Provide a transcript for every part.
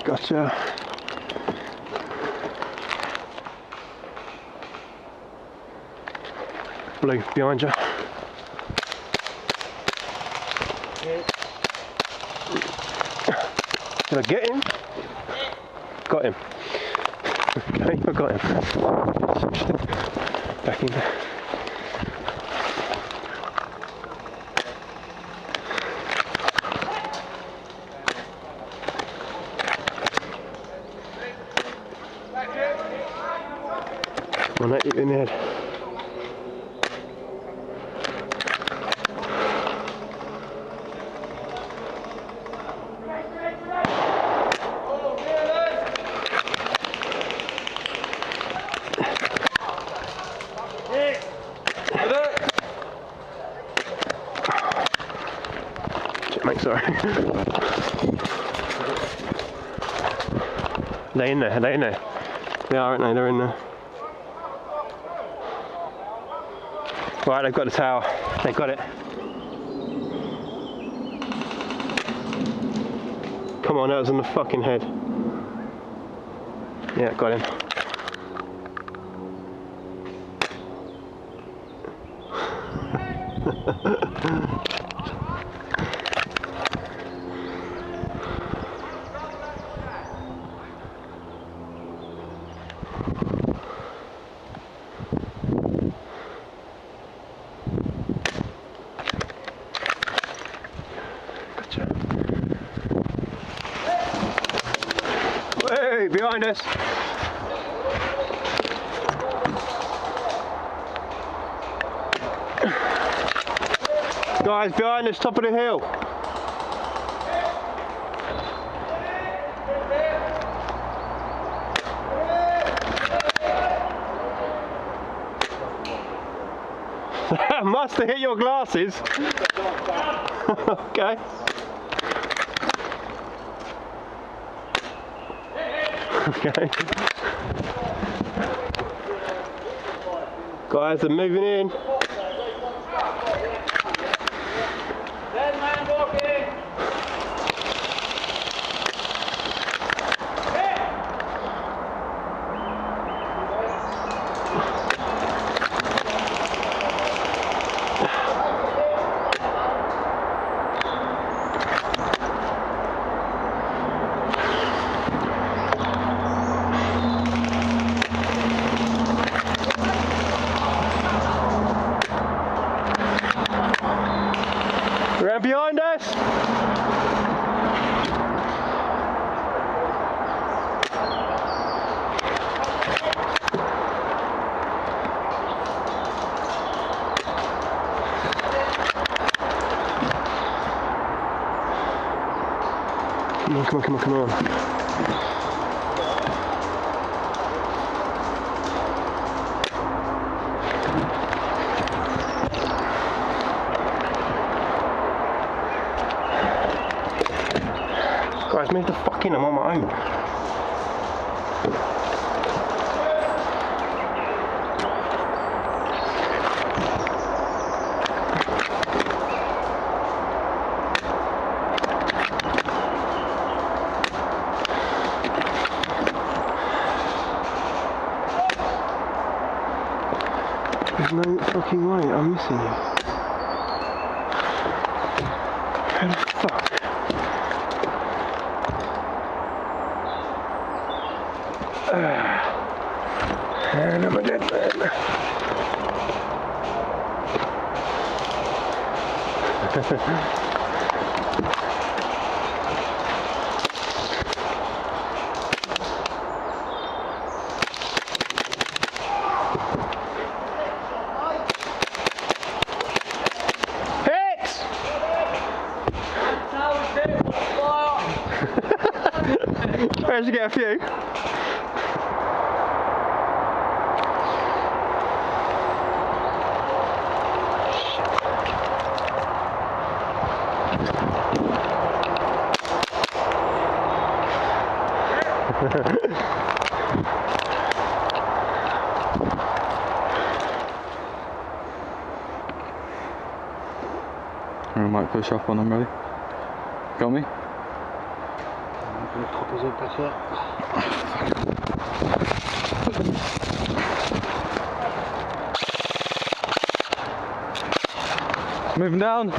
Gotcha. Blue, behind you. Did I get him? Got him. Okay, I got him. Back in there. Come on, mate, hit you in the head. Shit, mate, sorry. They in there, they in there. They are, aren't they? They're in there. Right, they've got the tower. They've got it. Come on, that was on the fucking head. Yeah, got him. Hey, behind us! Guys, behind us, top of the hill! That must have hit your glasses! Okay. Okay. Guys, they're moving in. Dead man walking. Around behind us! Come on, come on, come on, come on. Guys, move the fuck in, I'm on my own. There's no fucking way, I'm missing you. How the fuck? And I'm a dead man. Hit! Managed to get a few. And I might push up on them, ready? Got me? I'm going to pop his head back up. Moving down. There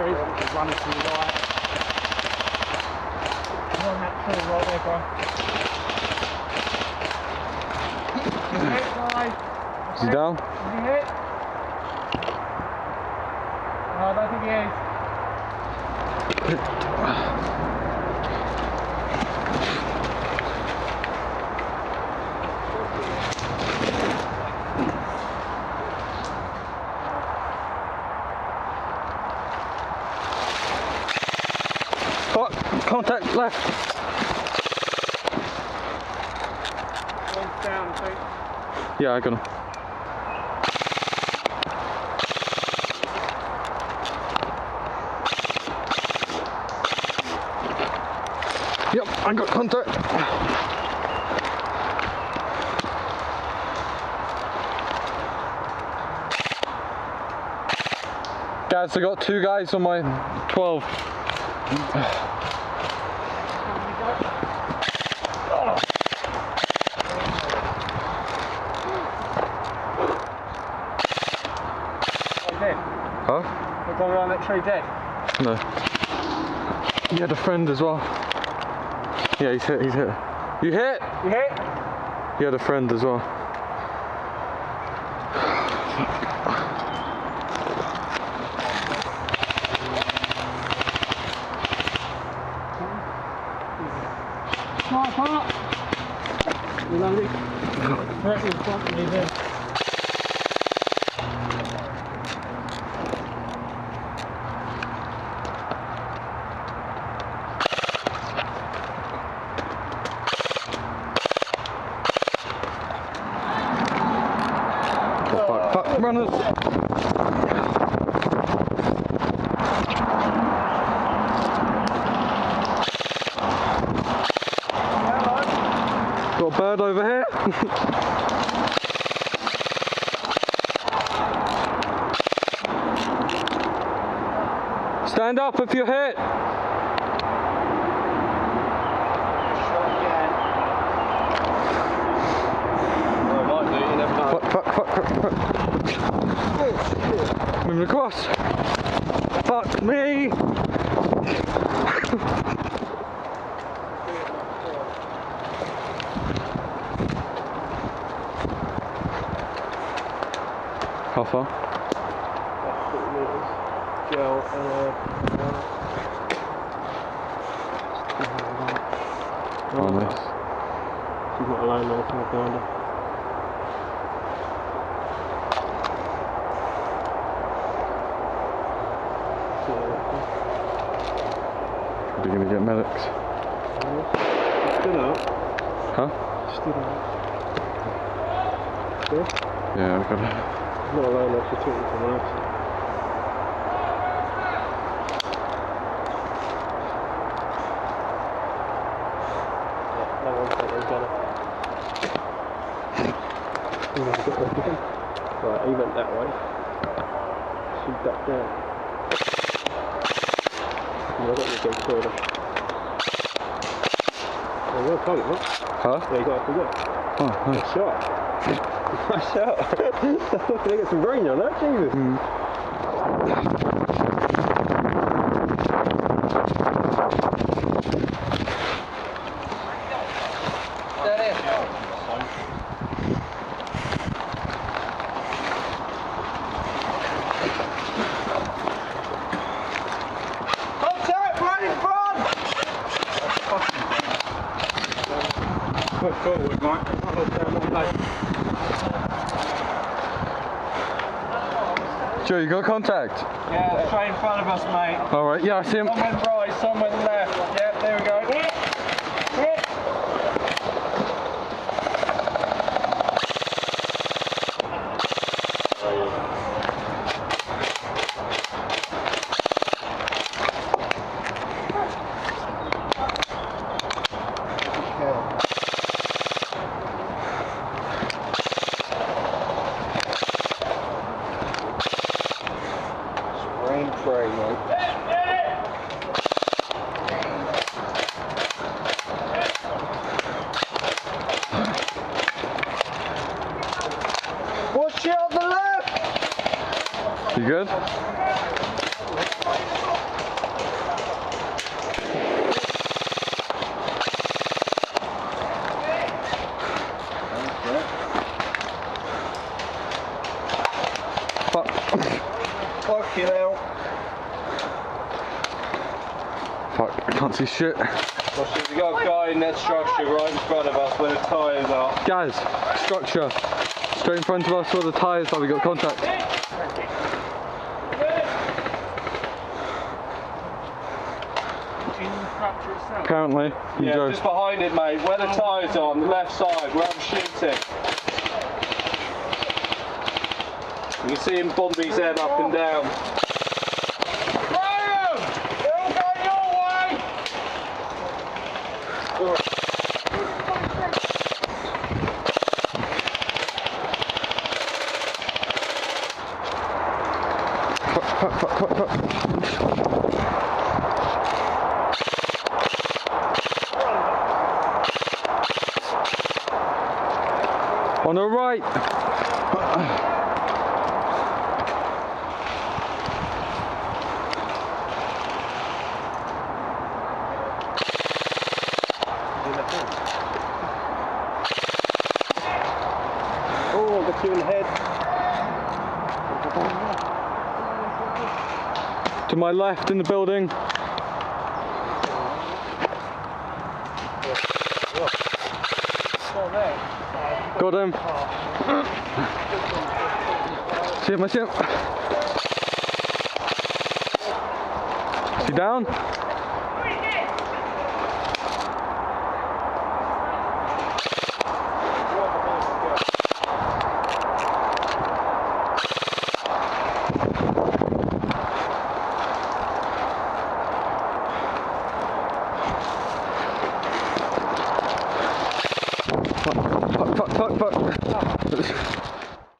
he is, he's running to the right. He's on that tree right there, bro. Is he hit, guys? Is he down? Is he hit? No, I don't think he is. Oh, contact left. One's down, I think. Yeah, I got him. Yep, I got contact. Guys, I got 2 guys on my 12. Dead. Huh? The guy around that tree dead. No. You had a friend as well. Yeah, he's hit, he's hit. You hit? You hit? You had a friend as well. Smart part. You landed. Right in front of me there. Fuck, runners! Got a bird over here. Stand up if you're hit. Fuck. Moving across. Fuck me. How far? 40 metres. Gel and Oh, nice. she's not alone now, so I found her. We're gonna get medics. Stood up. Huh? Stood up. Yeah, we got it. She's not alone now, she's talking to someone else. No one thought they were gonna. Right, he went that way. She ducked down. I got you against shoulder. Oh, well target, what? Huh? Yeah, you got it. Oh, nice. Nice shot. Nice shot. They got some green on that, Jesus. Push forward, Mike. Joe, you got contact? Yeah, straight in front of us, mate. Alright, yeah, I see him. Some went right, some went left. Yeah, there we go. good? Fuck. Fucking hell. Fuck, I can't see shit. We've got a guy in that structure right in front of us where the tyres are. Guys, structure. Straight in front of us where the tyres are, we got contact. In the structure itself? Apparently. Yeah, Joe. just behind it, mate. Where the tyres are on the left side, where I'm shooting. You can see him bump his head up and down. Graham! They're all going your way! On the right. Oh, got you in the head. To my left in the building. Got him. See him, I see him. Is he down? Fuck.